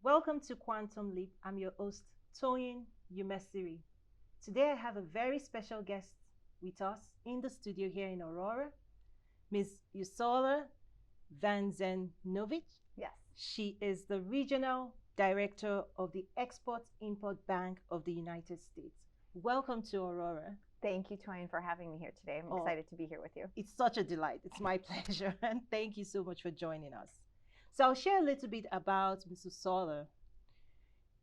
Welcome to Quantum Leap. I'm your host, Toyin Umesiri. Today I have a very special guest with us in the studio here in Aurora, Ms. Ursula Wegrzynowicz. Yes. She is the Regional Director of the Export-Import Bank of the United States. Welcome to Aurora. Thank you, Toyin, for having me here today. I'm excited to be here with you. It's such a delight. It's my pleasure. And thank you so much for joining us. So I'll share a little bit about Ms. Ursula.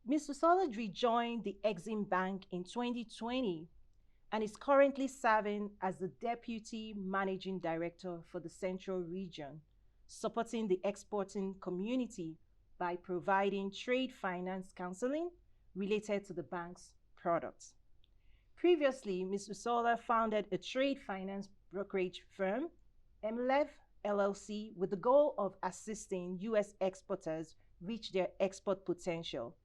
Ms. Ursula rejoined the EXIM Bank in 2020 and is currently serving as the Deputy Managing Director for the Central Region, supporting the exporting community by providing trade finance counseling related to the bank's products. Previously, Ms. Ursula founded a trade finance brokerage firm, MLEV LLC, with the goal of assisting U.S. exporters reach their export potential.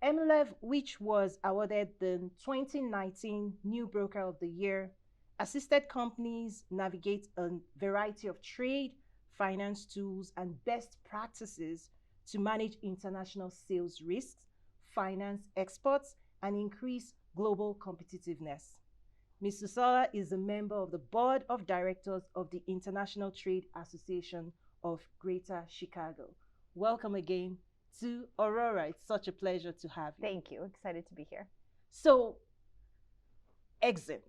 MLEV, which was awarded the 2019 New Broker of the Year, assisted companies navigate a variety of trade, finance tools, and best practices to manage international sales risks, finance exports, and increase global competitiveness. Ms. Ursula is a member of the Board of Directors of the International Trade Association of Greater Chicago. Welcome again to Aurora. It's such a pleasure to have you. Thank you. Excited to be here. So, EXIM.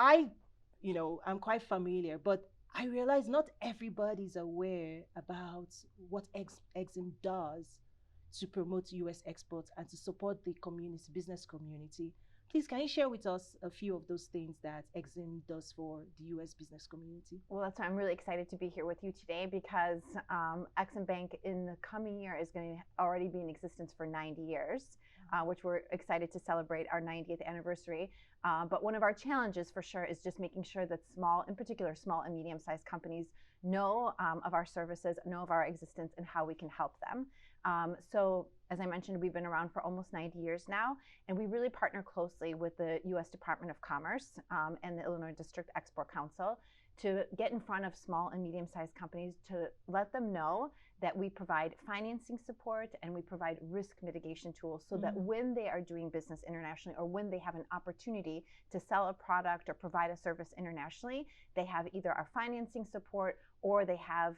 I'm quite familiar, but I realize not everybody's aware about what EXIM does to promote U.S. exports and to support the community, business community. Please, can you share with us a few of those things that EXIM does for the U.S. business community? Well, that's why I'm really excited to be here with you today because EXIM Bank in the coming year is going to already be in existence for 90 years, which we're excited to celebrate our 90th anniversary. But one of our challenges for sure is just making sure that in particular, small and medium-sized companies know of our services, know of our existence, and how we can help them. So as I mentioned, we've been around for almost 90 years now, and we really partner closely with the U.S. Department of Commerce and the Illinois District Export Council to get in front of small and medium-sized companies to let them know that we provide financing support and we provide risk mitigation tools so that when they are doing business internationally or when they have an opportunity to sell a product or provide a service internationally, they have either our financing support or they have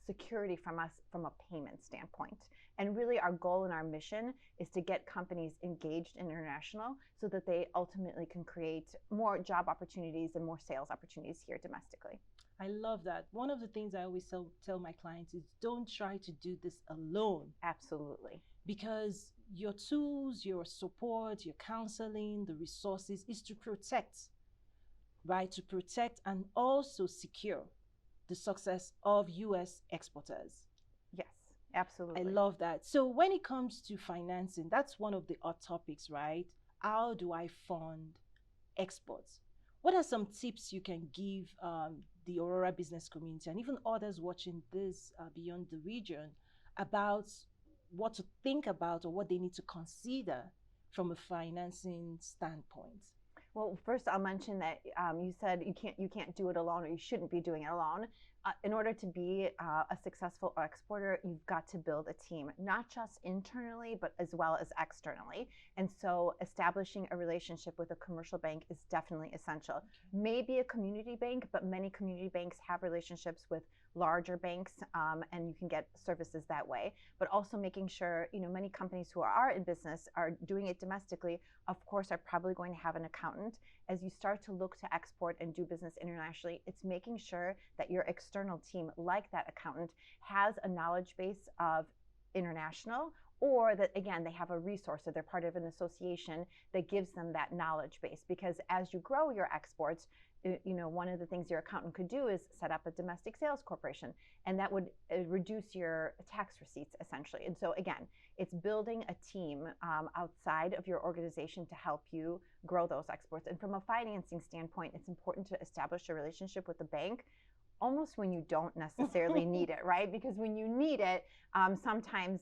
security from us from a payment standpoint. And really our goal and our mission is to get companies engaged in international so that they ultimately can create more job opportunities and more sales opportunities here domestically. I love that. One of the things I always tell my clients is don't try to do this alone. Absolutely. Because your tools, your support, your counseling, the resources is to protect, right? To protect and also secure the success of U.S. exporters. Yes, absolutely. I love that. So when it comes to financing, that's one of the hot topics, right? How do I fund exports? What are some tips you can give the Aurora business community and even others watching this beyond the region about what to think about or what they need to consider from a financing standpoint? Well, first I'll mention that you said you can't do it alone, or you shouldn't be doing it alone. In order to be a successful exporter, you've got to build a team, not just internally, but as well as externally. And so establishing a relationship with a commercial bank is definitely essential. Maybe a community bank, but many community banks have relationships with larger banks, and you can get services that way. But also making sure, many companies who are in business are doing it domestically, of course, are probably going to have an accountant. As you start to look to export and do business internationally, it's making sure that your external team, like that accountant, has a knowledge base of international, or that, again, they have a resource or they're part of an association that gives them that knowledge base. Because as you grow your exports, one of the things your accountant could do is set up a domestic sales corporation, and that would reduce your tax receipts essentially. And so again, it's building a team outside of your organization to help you grow those exports. And from a financing standpoint, it's important to establish a relationship with the bank almost when you don't necessarily need it, right? Because when you need it, sometimes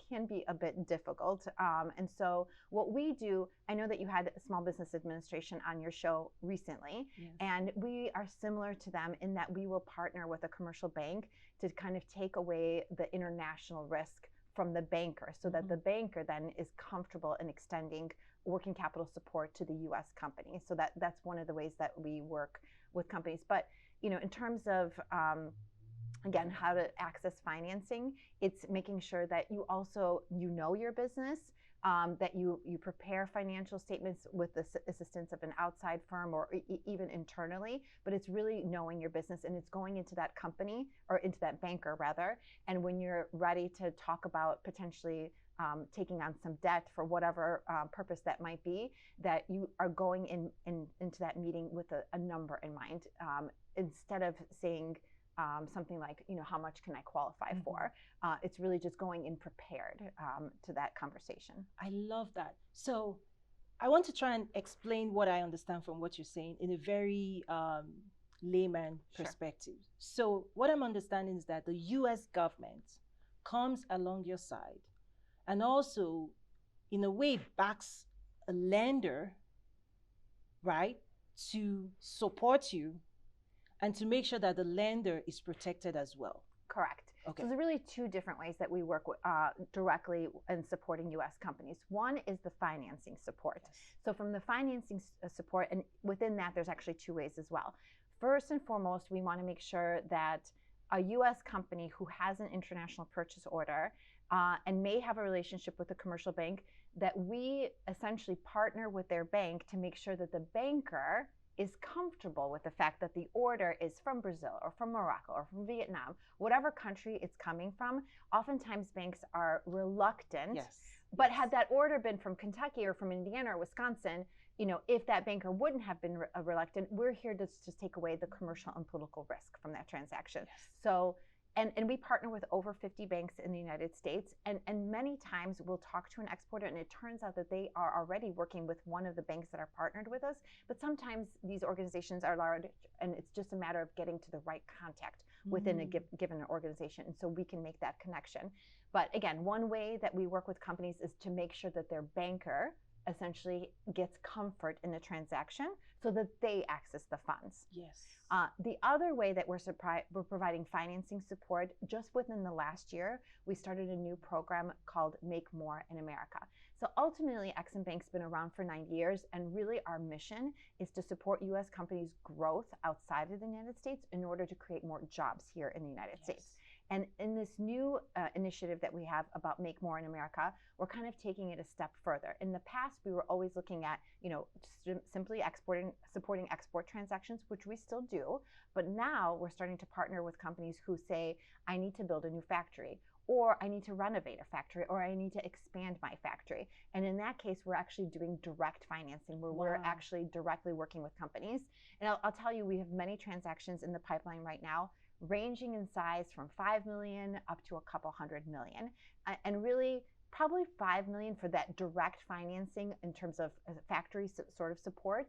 can be a bit difficult. And so what we do, I know that you had Small Business Administration on your show recently, Yes. and we are similar to them in that we will partner with a commercial bank to kind of take away the international risk from the banker, so that the banker then is comfortable in extending working capital support to the U.S. company. So that's one of the ways that we work with companies. But in terms of again, how to access financing, it's making sure that you also know your business, that you prepare financial statements with the assistance of an outside firm or even internally, but it's really knowing your business, and it's going into that company or into that banker rather. And when you're ready to talk about potentially taking on some debt for whatever purpose that might be, that you are going into that meeting with a number in mind, instead of saying something like, how much can I qualify for? It's really just going in prepared to that conversation. I love that. So I want to try and explain what I understand from what you're saying in a very layman perspective. So what I'm understanding is that the US government comes along your side and also, in a way, backs a lender, right, to support you and to make sure that the lender is protected as well. Correct. Okay. So there's really two different ways that we work directly in supporting U.S. companies. One is the financing support. Yes. So from the financing support, and within that, there's actually two ways as well. First and foremost, we want to make sure that a U.S. company who has an international purchase order and may have a relationship with a commercial bank, that we essentially partner with their bank to make sure that the banker is comfortable with the fact that the order is from Brazil or from Morocco or from Vietnam, whatever country it's coming from. Oftentimes banks are reluctant, yes. But had that order been from Kentucky or from Indiana or Wisconsin, if that banker wouldn't have been reluctant, we're here to just take away the commercial and political risk from that transaction. Yes. So, and we partner with over 50 banks in the United States, and many times we'll talk to an exporter and it turns out that they are already working with one of the banks that are partnered with us, but sometimes these organizations are large and it's just a matter of getting to the right contact within a given organization, and so we can make that connection. But again, one way that we work with companies is to make sure that their banker essentially gets comfort in the transaction so that they access the funds. Yes. The other way that we're providing financing support, just within the last year, we started a new program called Make More in America. So ultimately, EXIM Bank's been around for 9 years, and really our mission is to support U.S. companies' growth outside of the United States in order to create more jobs here in the United States. And in this new initiative that we have about Make More in America, we're kind of taking it a step further. In the past, we were always looking at, simply supporting export transactions, which we still do. But now we're starting to partner with companies who say, I need to build a new factory, or I need to renovate a factory, or I need to expand my factory. And in that case, we're actually doing direct financing, where we're actually directly working with companies. And I'll tell you, we have many transactions in the pipeline right now, ranging in size from 5 million up to a couple $100 million. And really, probably 5 million for that direct financing in terms of factory sort of support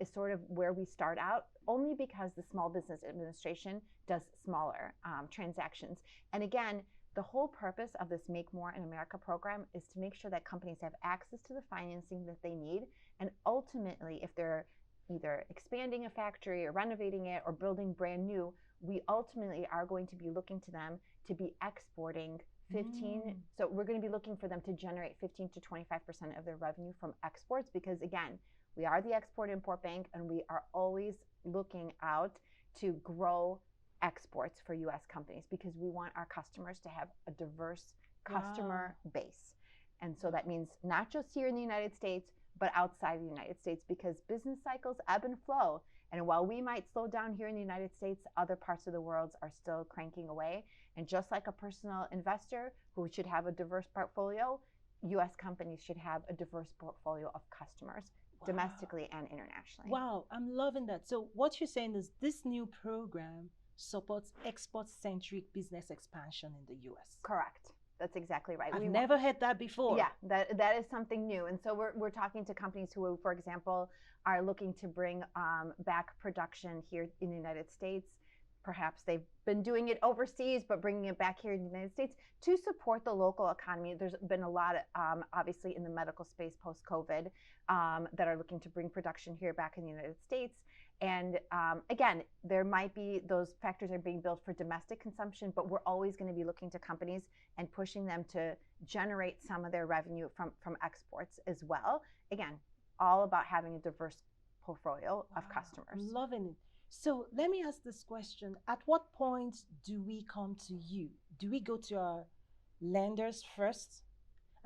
is sort of where we start out, only because the Small Business Administration does smaller transactions. And again, the whole purpose of this Make More in America program is to make sure that companies have access to the financing that they need. And ultimately, if they're either expanding a factory or renovating it or building brand new, we ultimately are going to be looking to them to be exporting 15. So we're going to be looking for them to generate 15 to 25% of their revenue from exports, because again, we are the Export-Import Bank, and we are always looking out to grow exports for U.S. companies, because we want our customers to have a diverse customer base. And so that means not just here in the United States, but outside the United States, because business cycles ebb and flow. And while we might slow down here in the United States, other parts of the world are still cranking away. And just like a personal investor who should have a diverse portfolio, U.S. companies should have a diverse portfolio of customers, domestically and internationally. Wow, I'm loving that. So what you're saying is this new program supports export-centric business expansion in the U.S. Correct. That's exactly right. I've never heard that before. Yeah, that is something new. And so we're talking to companies who, for example, are looking to bring back production here in the United States, perhaps they've been doing it overseas, but bringing it back here in the United States to support the local economy. There's been a lot, obviously, in the medical space post-COVID that are looking to bring production here back in the United States. And again, there might be those factors are being built for domestic consumption, but we're always going to be looking to companies and pushing them to generate some of their revenue from exports as well. Again, all about having a diverse portfolio of customers. I'm loving it. So let me ask this question. At what point do we come to you? Do we go to our lenders first?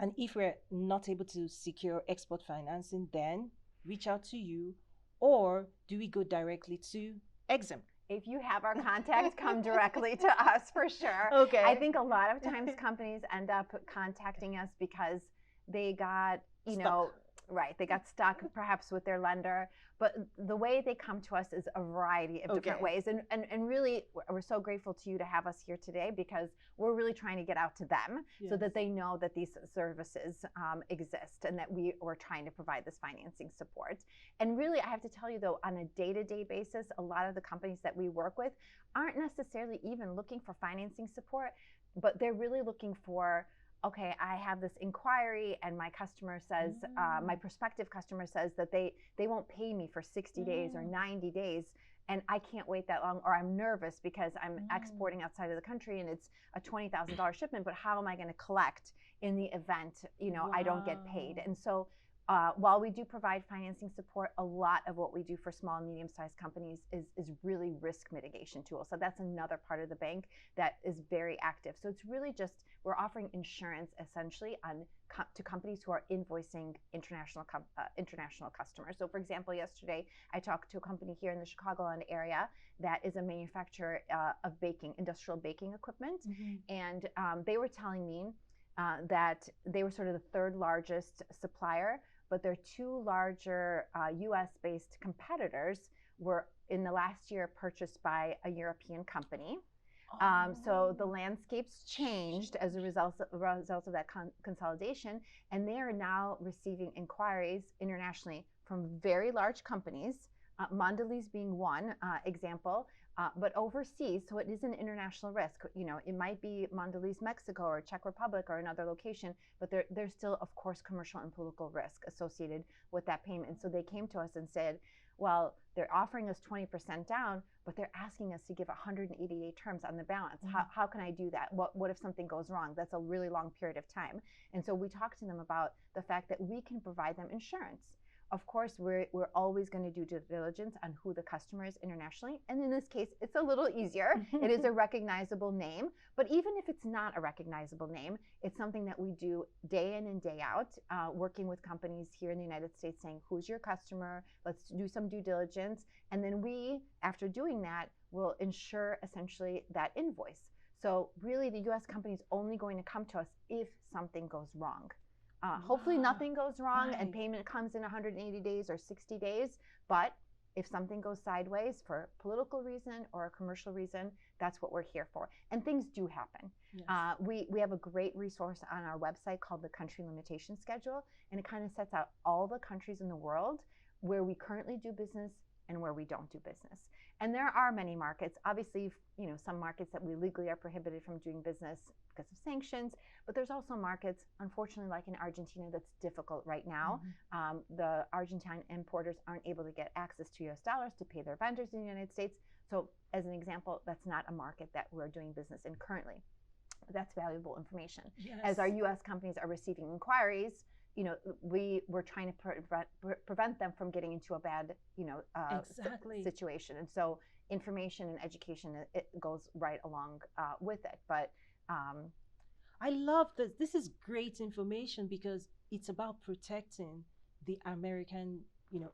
And if we're not able to secure export financing, then reach out to you? Or do we go directly to EXIM? If you have our contact, come directly to us for sure. Okay. I think a lot of times companies end up contacting us because they got, right, they got stuck perhaps with their lender. But the way they come to us is a variety of different ways. And really, we're so grateful to you to have us here today because we're really trying to get out to them so that they know that these services exist and that we're trying to provide this financing support. And really, I have to tell you though, on a day-to-day basis, a lot of the companies that we work with aren't necessarily even looking for financing support, but they're really looking for, okay, I have this inquiry and my customer says, my prospective customer says that they won't pay me for 60 days or 90 days and I can't wait that long, or I'm nervous because I'm exporting outside of the country and it's a $20,000 shipment, but how am I going to collect in the event, I don't get paid? And so while we do provide financing support, a lot of what we do for small and medium-sized companies is really risk mitigation tools. So that's another part of the bank that is very active. So it's really just, we're offering insurance essentially to companies who are invoicing international customers. So for example, yesterday I talked to a company here in the Chicagoland area that is a manufacturer of industrial baking equipment. And they were telling me that they were sort of the third largest supplier, but their two larger US-based competitors were in the last year purchased by a European company. So the landscape's changed as a result of that consolidation, and they are now receiving inquiries internationally from very large companies, Mondelez being one example, but overseas, so it is an international risk. It might be Mondelez, Mexico, or Czech Republic, or another location, but there's still, of course, commercial and political risk associated with that payment. And so they came to us and said, well, they're offering us 20% down, but they're asking us to give 180-day terms on the balance. How can I do that? What if something goes wrong? That's a really long period of time. And so we talked to them about the fact that we can provide them insurance. Of course, we're always going to do due diligence on who the customer is internationally. And in this case, it's a little easier. It is a recognizable name. But even if it's not a recognizable name, it's something that we do day in and day out, working with companies here in the United States saying, who's your customer? Let's do some due diligence. And then we, after doing that, will insure essentially that invoice. So really, the US company is only going to come to us if something goes wrong. Hopefully nothing goes wrong and payment comes in 180 days or 60 days. But if something goes sideways for a political reason or a commercial reason, that's what we're here for. And things do happen. Yes. We have a great resource on our website called the Country Limitation Schedule. And it kind of sets out all the countries in the world where we currently do business and where we don't do business. And there are many markets, obviously, some markets that we legally are prohibited from doing business because of sanctions, but there's also markets, unfortunately, like in Argentina, that's difficult right now. The Argentine importers aren't able to get access to US dollars to pay their vendors in the United States. So as an example, that's not a market that we're doing business in currently. But that's valuable information. Yes. As our US companies are receiving inquiries, we're trying to prevent them from getting into a bad, situation. And so information and education, it goes right along with it. But I love this. This is great information because it's about protecting the American,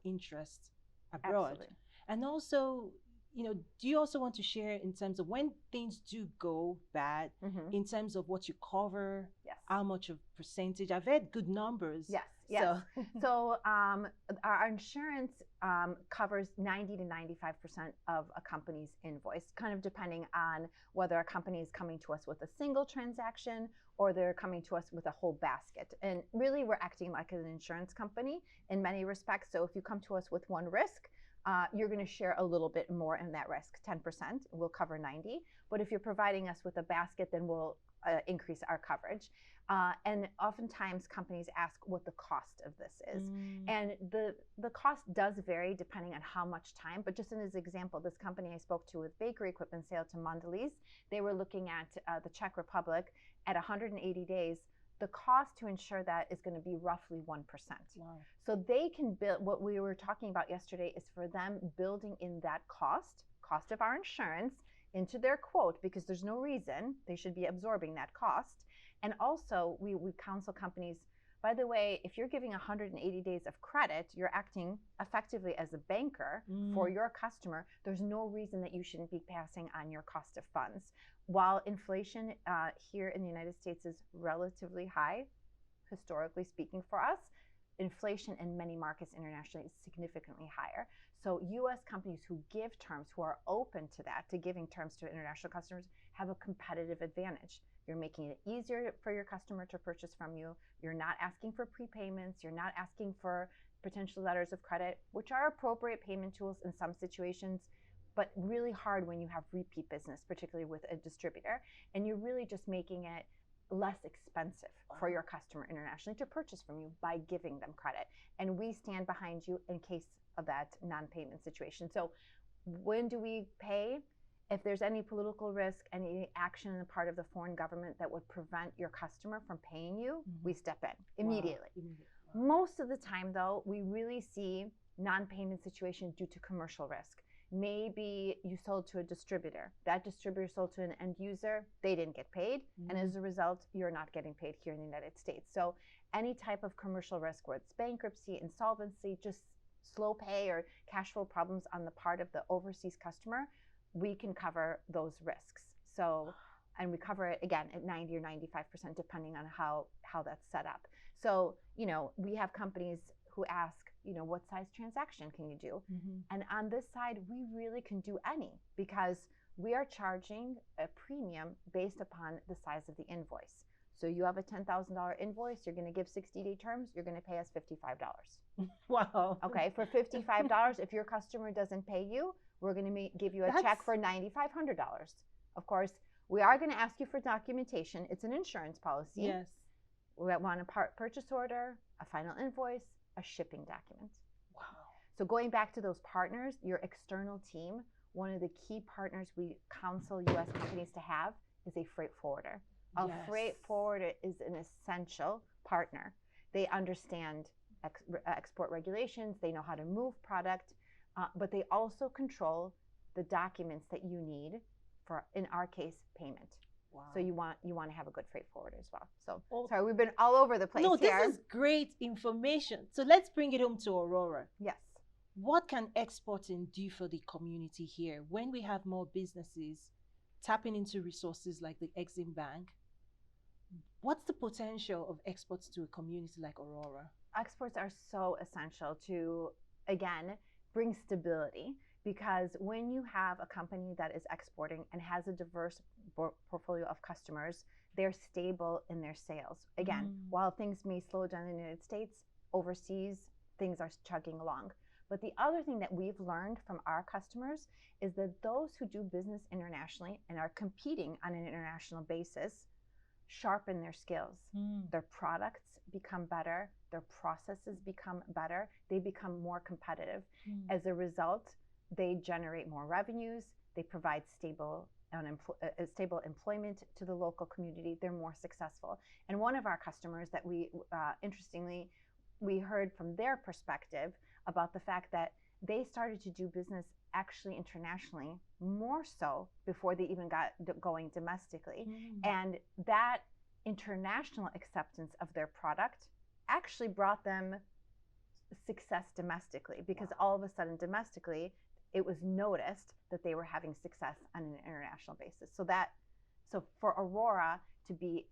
interests abroad. Absolutely. And also, do you also want to share in terms of when things do go bad, in terms of what you cover, how much of percentage? I've heard good numbers. Yes. So our insurance covers 90 to 95% of a company's invoice, kind of depending on whether a company is coming to us with a single transaction or they're coming to us with a whole basket. And really, we're acting like an insurance company in many respects. So if you come to us with one risk, you're going to share a little bit more in that risk, 10%. We'll cover 90. But if you're providing us with a basket, then we'll increase our coverage. And oftentimes companies ask what the cost of this is. And the cost does vary depending on how much time. But just in as example, this company I spoke to with bakery equipment sale to Mondelez, they were looking at the Czech Republic at 180 days. The cost to insure that is going to be roughly 1%. Wow. So they can build, what we were talking about yesterday is for them building in that cost of our insurance into their quote, because there's no reason they should be absorbing that cost. And also we counsel companies, by the way, if you're giving 180 days of credit, you're acting effectively as a banker for your customer. There's no reason that you shouldn't be passing on your cost of funds. While inflation here in the United States is relatively high, historically speaking for us, inflation in many markets internationally is significantly higher. So U.S. companies who give terms, who are open to that, to giving terms to international customers, have a competitive advantage. You're making it easier for your customer to purchase from you. You're not asking for prepayments. You're not asking for potential letters of credit, which are appropriate payment tools in some situations, but really hard when you have repeat business, particularly with a distributor. And you're really just making it less expensive for your customer internationally to purchase from you by giving them credit. And we stand behind you in case of that non-payment situation. So when do we pay? If there's any political risk, any action on the part of the foreign government that would prevent your customer from paying you, we step in immediately. Wow. Most of the time, though, we really see non-payment situation due to commercial risk. Maybe you sold to a distributor. That distributor sold to an end user. They didn't get paid. And as a result, you're not getting paid here in the United States. So any type of commercial risk, whether it's bankruptcy, insolvency, just slow pay or cash flow problems on the part of the overseas customer, we can cover those risks. So, and we cover it again at 90 or 95%, depending on how that's set up. So, we have companies who ask, what size transaction can you do? And on this side, we really can do any, because we are charging a premium based upon the size of the invoice. So you have a $10,000 invoice, you're going to give 60-day terms, you're going to pay us $55. Wow. Okay, for $55, if your customer doesn't pay you, we're going to give you a check for $9,500. Of course, we are going to ask you for documentation. It's an insurance policy. Yes. We want a purchase order, a final invoice, a shipping document. Wow. So going back to those partners, your external team, one of the key partners we counsel U.S. companies to have is a freight forwarder. A freight forwarder is an essential partner. They understand export regulations. They know how to move product, but they also control the documents that you need for, in our case, payment. Wow. So you want to have a good freight forwarder as well. So sorry, we've been all over the place here. No, this is great information. So let's bring it home to Aurora. Yes. What can exporting do for the community here when we have more businesses tapping into resources like the EXIM Bank? What's the potential of exports to a community like Aurora? Exports are so essential to, again, bring stability, because when you have a company that is exporting and has a diverse portfolio of customers, they're stable in their sales. Again, while things may slow down in the United States, overseas, things are chugging along. But the other thing that we've learned from our customers is that those who do business internationally and are competing on an international basis sharpen their skills. Their products become better, their processes become better, they become more competitive. As a result, they generate more revenues, they provide stable employment to the local community, they're more successful. And one of our customers that we, interestingly, we heard from their perspective about the fact that they started to do business actually internationally more so before they even got going domestically. And that international acceptance of their product actually brought them success domestically, because all of a sudden domestically it was noticed that they were having success on an international basis. So for Aurora to be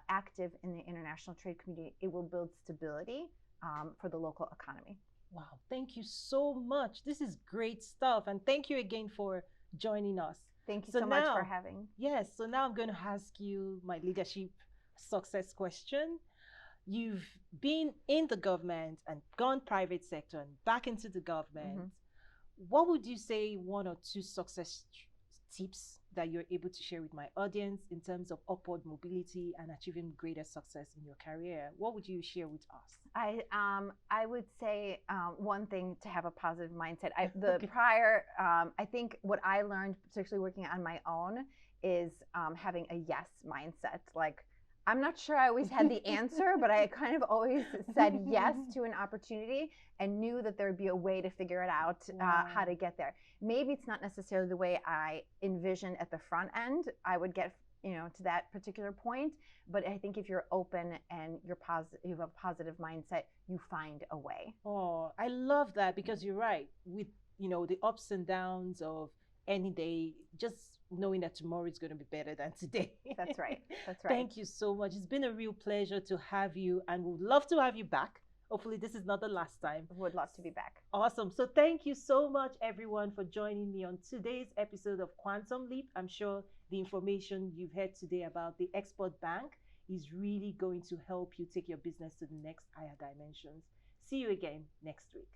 active in the international trade community, it will build stability for the local economy. Wow, thank you so much. This is great stuff. And thank you again for joining us. Thank you so much for having. Yes, so now I'm going to ask you my leadership success question. You've been in the government and gone private sector and back into the government. what would you say one or two success tips that you're able to share with my audience in terms of upward mobility and achieving greater success in your career? What would you share with us? I would say one thing to have a positive mindset. The Okay. prior I think what I learned, particularly working on my own, is having a yes mindset. Like, I'm not sure I always had the answer, but I kind of always said yes to an opportunity and knew that there would be a way to figure it out, how to Wow. get there. Maybe it's not necessarily the way I envisioned at the front end I would get, to that particular point, but I think if you're open and you're positive, you have a positive mindset, you find a way. Oh, I love that because you're right. With, the ups and downs of any day, just knowing that tomorrow is going to be better than today. That's right. That's right. Thank you so much. It's been a real pleasure to have you, and we'd love to have you back. Hopefully, this is not the last time. Would love to be back. Awesome. So, thank you so much, everyone, for joining me on today's episode of Quantum Leap. I'm sure the information you've heard today about the Export Bank is really going to help you take your business to the next higher dimensions. See you again next week.